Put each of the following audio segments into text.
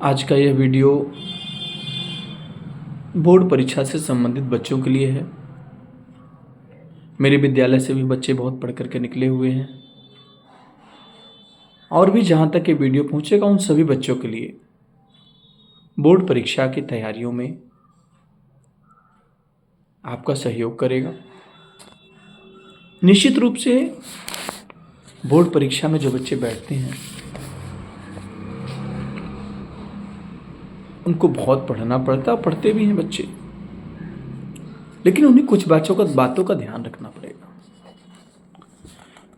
आज का यह वीडियो बोर्ड परीक्षा से संबंधित बच्चों के लिए है। मेरे विद्यालय से भी बच्चे बहुत पढ़ करके निकले हुए हैं और भी जहाँ तक ये वीडियो पहुँचेगा उन सभी बच्चों के लिए बोर्ड परीक्षा की तैयारियों में आपका सहयोग करेगा। निश्चित रूप से बोर्ड परीक्षा में जो बच्चे बैठते हैं उनको बहुत पढ़ना पड़ता है, पढ़ते भी हैं बच्चे, लेकिन उन्हें कुछ बातों का ध्यान रखना पड़ेगा।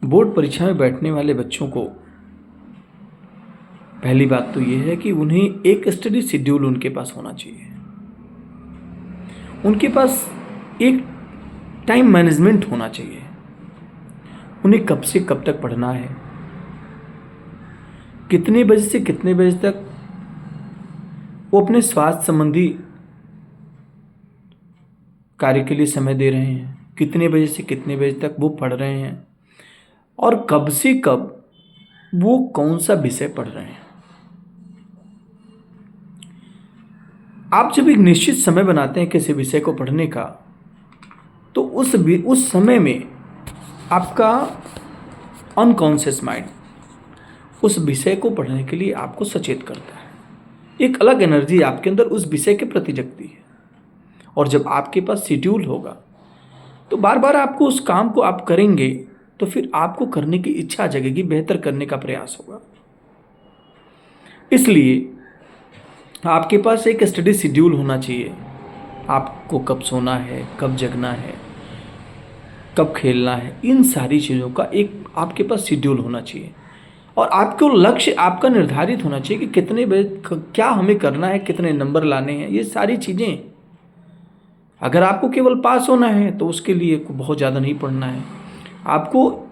बोर्ड परीक्षा में बैठने वाले बच्चों को पहली बात तो यह है कि उन्हें एक स्टडी शेड्यूल उनके पास होना चाहिए। उनके पास एक टाइम मैनेजमेंट होना चाहिए। उन्हें कब से कब तक पढ़ना है, कितने बजे से कितने बजे तक वो अपने स्वास्थ्य संबंधी कार्य के लिए समय दे रहे हैं, कितने बजे से कितने बजे तक वो पढ़ रहे हैं और कब से कब वो कौन सा विषय पढ़ रहे हैं। आप जब एक निश्चित समय बनाते हैं किसी विषय को पढ़ने का, तो उस समय में आपका अनकॉन्शियस माइंड उस विषय को पढ़ने के लिए आपको सचेत करता है। एक अलग एनर्जी आपके अंदर उस विषय के प्रति जगती है और जब आपके पास शेड्यूल होगा तो बार बार आपको उस काम को आप करेंगे तो फिर आपको करने की इच्छा जगेगी, बेहतर करने का प्रयास होगा। इसलिए आपके पास एक स्टडी शेड्यूल होना चाहिए। आपको कब सोना है, कब जगना है, कब खेलना है, इन सारी चीज़ों का एक आपके पास शेड्यूल होना चाहिए और आपको लक्ष्य आपका निर्धारित होना चाहिए कि कितने बजे क्या हमें करना है, कितने नंबर लाने हैं। ये सारी चीज़ें, अगर आपको केवल पास होना है तो उसके लिए बहुत ज़्यादा नहीं पढ़ना है। आपको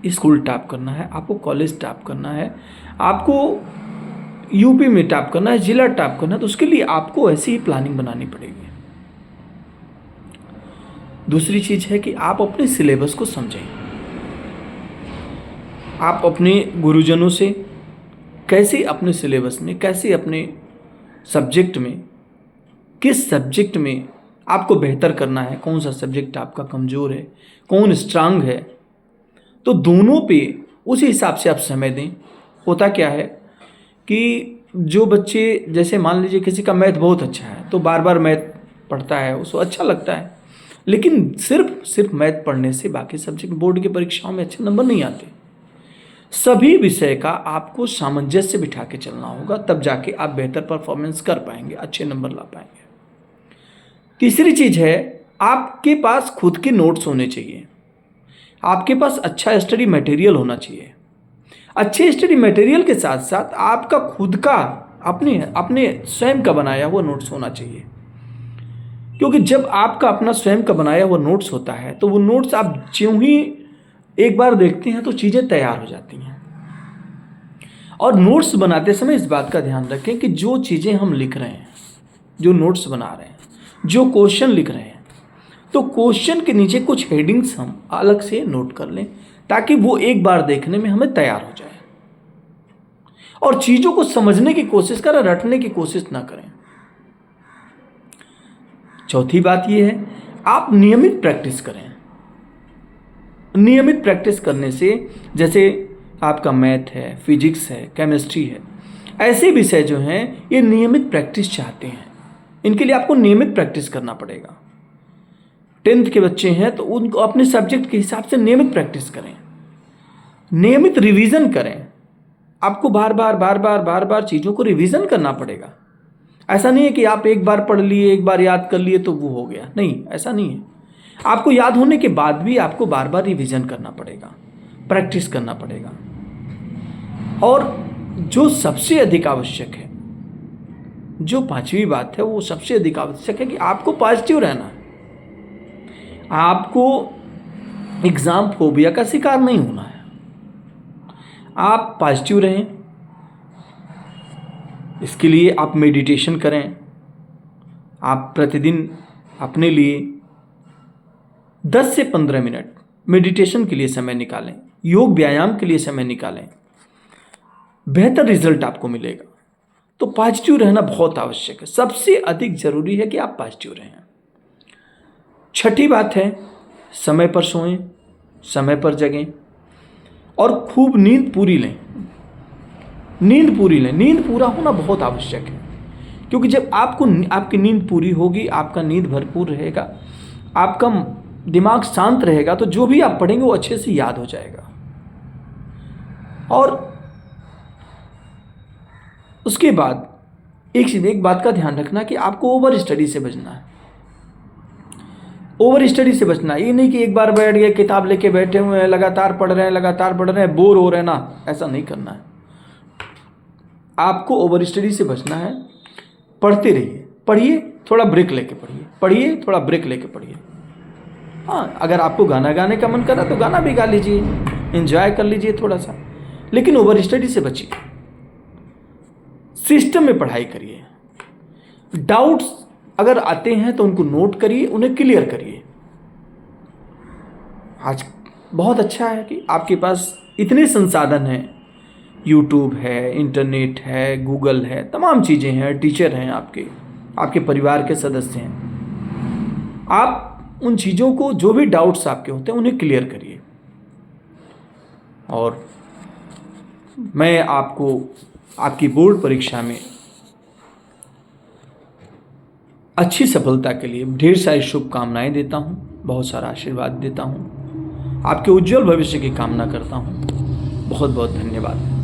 स्कूल टॉप करना है, आपको कॉलेज टॉप करना है, आपको यूपी में टॉप करना है, जिला टॉप करना है, तो उसके लिए आपको ऐसी ही प्लानिंग बनानी पड़ेगी। दूसरी चीज़ है कि आप अपने सिलेबस को समझें। आप अपने गुरुजनों से कैसे अपने सिलेबस में, कैसे अपने सब्जेक्ट में, किस सब्जेक्ट में आपको बेहतर करना है, कौन सा सब्जेक्ट आपका कमज़ोर है, कौन स्ट्रांग है, तो दोनों पे उसी हिसाब से आप समय दें। होता क्या है कि जो बच्चे, जैसे मान लीजिए किसी का मैथ बहुत अच्छा है तो बार बार मैथ पढ़ता है, उसको अच्छा लगता है, लेकिन सिर्फ मैथ पढ़ने से बाकी सब्जेक्ट बोर्ड की परीक्षाओं में अच्छे नंबर नहीं आते। सभी विषय का आपको सामंजस्य बिठा के चलना होगा, तब जाके आप बेहतर परफॉर्मेंस कर पाएंगे, अच्छे नंबर ला पाएंगे। तीसरी चीज़ है, आपके पास खुद के नोट्स होने चाहिए। आपके पास अच्छा स्टडी मटेरियल होना चाहिए। अच्छे स्टडी मटेरियल के साथ साथ आपका खुद का अपने स्वयं का बनाया हुआ नोट्स होना चाहिए, क्योंकि जब आपका अपना स्वयं का बनाया हुआ नोट्स होता है तो वो नोट्स आप ज्यों ही एक बार देखते हैं तो चीज़ें तैयार हो जाती हैं। और नोट्स बनाते समय इस बात का ध्यान रखें कि जो चीज़ें हम लिख रहे हैं, जो नोट्स बना रहे हैं, जो क्वेश्चन लिख रहे हैं, तो क्वेश्चन के नीचे कुछ हेडिंग्स हम अलग से नोट कर लें ताकि वो एक बार देखने में हमें तैयार हो जाए और चीज़ों को समझने की कोशिश करें, रटने की कोशिश ना करें। चौथी बात ये है, आप नियमित प्रैक्टिस करें। नियमित प्रैक्टिस करने से, जैसे आपका मैथ है, फिजिक्स है, केमिस्ट्री है, ऐसे विषय जो हैं ये नियमित प्रैक्टिस चाहते हैं। इनके लिए आपको नियमित प्रैक्टिस करना पड़ेगा। 10th के बच्चे हैं तो उनको अपने सब्जेक्ट के हिसाब से नियमित प्रैक्टिस करें, नियमित रिवीजन करें। आपको बार बार चीज़ों को रिवीजन करना पड़ेगा। ऐसा नहीं है कि आप एक बार पढ़ लिए, एक बार याद कर लिए तो वो हो गया, नहीं, ऐसा नहीं है। आपको याद होने के बाद भी आपको बार बार रिवीजन करना पड़ेगा, प्रैक्टिस करना पड़ेगा। और जो सबसे अधिक आवश्यक है, जो पांचवी बात है, वो सबसे अधिक आवश्यक है कि आपको पॉजिटिव रहना है। आपको एग्जाम फोबिया का शिकार नहीं होना है। आप पॉजिटिव रहें। इसके लिए आप मेडिटेशन करें। आप प्रतिदिन अपने लिए 10 से 15 मिनट मेडिटेशन के लिए समय निकालें, योग व्यायाम के लिए समय निकालें। बेहतर रिजल्ट आपको मिलेगा। तो पॉजिटिव रहना बहुत आवश्यक है, सबसे अधिक जरूरी है कि आप पॉजिटिव रहें। छठी बात है, समय पर सोएं, समय पर जगें और खूब नींद पूरी लें। नींद पूरी लें, नींद पूरा होना बहुत आवश्यक है, क्योंकि जब आपकी नींद पूरी होगी, आपका नींद भरपूर रहेगा, आपका दिमाग शांत रहेगा, तो जो भी आप पढ़ेंगे वो अच्छे से याद हो जाएगा। और उसके बाद एक बात का ध्यान रखना कि आपको ओवर स्टडी से बचना है। ओवर स्टडी से बचना, ये नहीं कि एक बार बैठ गए, किताब लेके बैठे हुए हैं, लगातार पढ़ रहे हैं, बोर हो रहे हैं ना, ऐसा नहीं करना है। आपको ओवर स्टडी से बचना है। पढ़ते रहिए, पढ़िए, थोड़ा ब्रेक लेके पढ़िए, पढ़िए, थोड़ा ब्रेक लेके पढ़िए। हाँ, अगर आपको गाना गाने का मन कर रहा है तो गाना भी गा लीजिए, एंजॉय कर लीजिए थोड़ा सा, लेकिन ओवर स्टडी से बचिए। सिस्टम में पढ़ाई करिए। डाउट्स अगर आते हैं तो उनको नोट करिए, उन्हें क्लियर करिए। आज बहुत अच्छा है कि आपके पास इतने संसाधन हैं, यूट्यूब है, इंटरनेट है, गूगल है, तमाम चीज़ें हैं, टीचर हैं, आपके परिवार के सदस्य हैं। आप उन चीज़ों को, जो भी डाउट्स आपके होते हैं, उन्हें क्लियर करिए। और मैं आपको आपकी बोर्ड परीक्षा में अच्छी सफलता के लिए ढेर सारी शुभकामनाएं देता हूं, बहुत सारा आशीर्वाद देता हूं, आपके उज्जवल भविष्य की कामना करता हूं। बहुत बहुत धन्यवाद।